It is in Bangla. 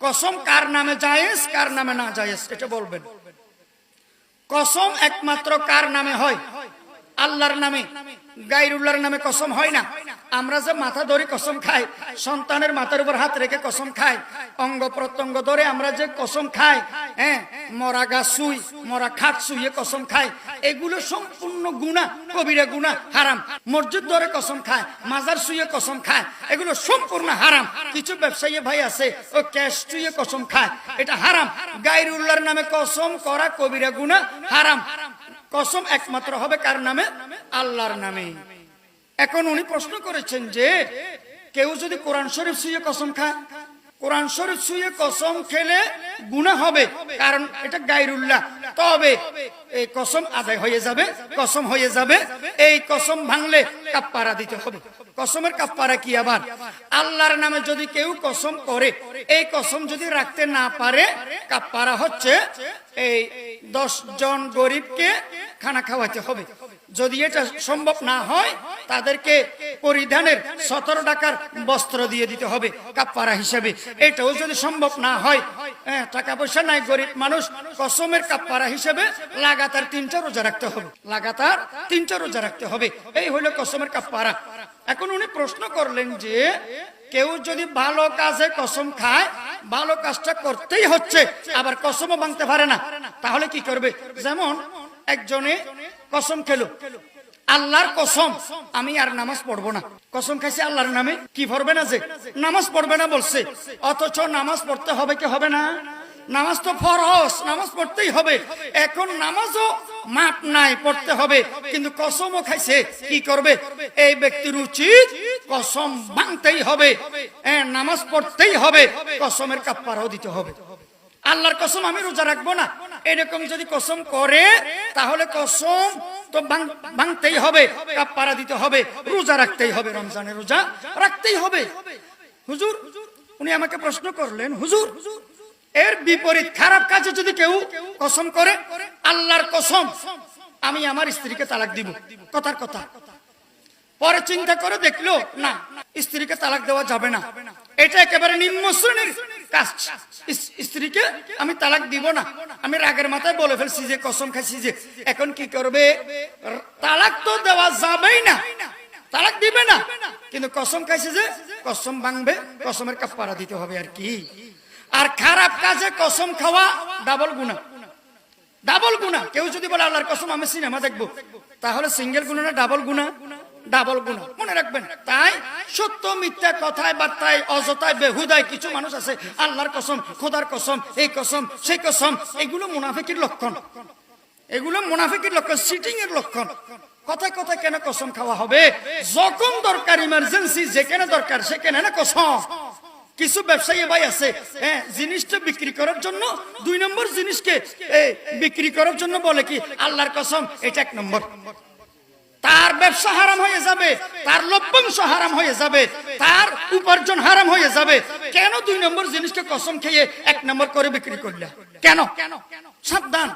কসম কার নামে জায়েজ কার নামে না জায়েজ এটা বলবেন। কসম একমাত্র কার নামে হয়? আল্লাহর নামে, গায়রুল্লাহর নামে কসম হয় না। আমরা যে মাথা ধরে কসম খাই, সন্তানের মাথার উপর হাত রেখে কসম খাই, অঙ্গ প্রত্যঙ্গ ধরে আমরা যে কসম খাই, মরা গাছ ছুঁই, মরা খাট ছুঁয়ে কসম খাই, এগুলো সম্পূর্ণ গুনাহ, কবিরা গুনাহ, হারাম। মসজিদ ধরে কসম খায়, মাজার ছুঁয়ে কসম খায়, এগুলো সম্পূর্ণ হারাম। কিছু ব্যবসায়ী ভাই আছে ও ক্যাশ ছুঁয়ে কসম খায়, এটা হারাম। গায়রুল্লাহর নামে কসম করা কবিরা গুনাহ, হারাম। কসম একমাত্র হবে কার নামে? আল্লাহর নামে। এখন উনি প্রশ্ন করেছেন যে কেউ যদি কোরআন শরীফ ছুঁয়ে কসম খায়, কোরআন শরীফ ছুঁয়ে কসম খেলে গুনাহ হবে, কারণ এটা গায়রুল্লাহ, তবে এই কসম আদায় হয়ে যাবে, কসম হয়ে যাবে। এই কসম ভাঙলে কাফারা দিতে হবে। কসমের কাফারা কি? আবার আল্লাহর নামে যদি কেউ কসম করে, এই কসম যদি রাখতে না পারে, কাফারা হচ্ছে এই 10 জন গরিবকে খানা খাওয়াতে হবে। যদি এটা সম্ভব না হয়, তাদেরকে পরিধানের 17 টাকার বস্ত্র দিয়ে দিতে হবে কাফারা হিসেবে। এটাও যদি সম্ভব না হয়, টাকা পয়সা নাই, গরিব মানুষ, কসমের কাফারা হিসেবে লাগাতার 3টা রোজা রাখতে হবে, লাগাতার 3টা রোজা রাখতে হবে। এই হলো কসমের কাফারা। এখন উনি প্রশ্ন করলেন যে কেউ যদি ভালো কাজে কসম খায়, ভালো কাজটা করতেই হচ্ছে, আবার কসমও ভাঙতে পারে না, তাহলে কি করবে? যেমন একজনে কসম খেলো, আল্লাহর কসম আমি আর নামাজ পড়বো না, কসম খাইছে আল্লাহর নামে, কি পড়বে না, যে নামাজ পড়বে না বলছে, অথচ নামাজ পড়তে হবে কি হবে না? নামাজ তো ফরজ, নামাজ পড়তেই হবে। এখন নামাজও মাপ নাই, পড়তে হবে, কিন্তু কসমও খাইছে, কি করবে? এই ব্যক্তির উচিত কসম ভাঙতেই হবে, নামাজ পড়তেই হবে, কসমের কাফারাও দিতে হবে। আল্লাহর কসম আমি রোজা রাখবো না, এরকম যদি কসম করে, তাহলে কসম তো ভাঙতেই হবে, কাফারা দিতে হবে, রোজা রাখতেই হবে, রমজানের রোজা রাখতেই হবে। হুজুর, উনি আমাকে প্রশ্ন করলেন, হুজুর এর বিপরীত খারাপ কাজে যদি কেউ কসম করে, আল্লাহর কসম আমি আমার স্ত্রীকে তালাক দিব, কথার কথা, পরে চিন্তা করে দেখলো না, স্ত্রীকে তালাক দেওয়া যাবে না, এটা একেবারে নিম্ন শ্রেণীর কাজ, স্ত্রীকে আমি তালাক দিব না, আমি রাগের মাথায় বলে ফেলছি যে কসম খাইছি যে, এখন কি করবে? তালাক তো দেওয়া যাবেই না, তালাক দিবে না, কিন্তু কসম খাইছে যে কসম ভাঙবে, কসমের কাফারা দিতে হবে আর কি। আর খারাপ কাজে কসম খাওয়া ডাবল গুনাহ, ডাবল গুনাহ। কেউ যদি বলে আল্লাহর কসম আমি সিনেমা দেখবো, তাহলে সিঙ্গেল গুনাহ না ডাবল গুনাহ? ডাবল গুনাহ, মনে রাখবেন। তাই সত্য মিথ্যা কথায় বার্তায় অযথায় বেহুদায় কিছু মানুষ আছে আল্লাহর কসম, খোদার কসম, এই কসম সেই কসম, এগুলো মুনাফিকের লক্ষণ, এগুলো মুনাফিকের লক্ষণ, সিটিং এর লক্ষণ। কথায় কথায় কেন কসম খাওয়া হবে? যখন দরকার, ইমার্জেন্সি, যেখানে দরকার সেখানে না কসম। কিছু ব্যবসায়ী ভাই আছে, জিনিসটা বিক্রি করার জন্য 2 নম্বর জিনিসকে বিক্রি করার জন্য বলে কি আল্লাহর কসম, এটা 1 নম্বর। তার ব্যবসা হারাম হয়ে যাবে, তার লভ্যাংশ হারাম হয়ে যাবে, তার উপার্জন হারাম হয়ে যাবে। কেন 2 নম্বর জিনিসকে কসম খেয়ে 1 নম্বর করে বিক্রি করলে? কেন? সাবধান।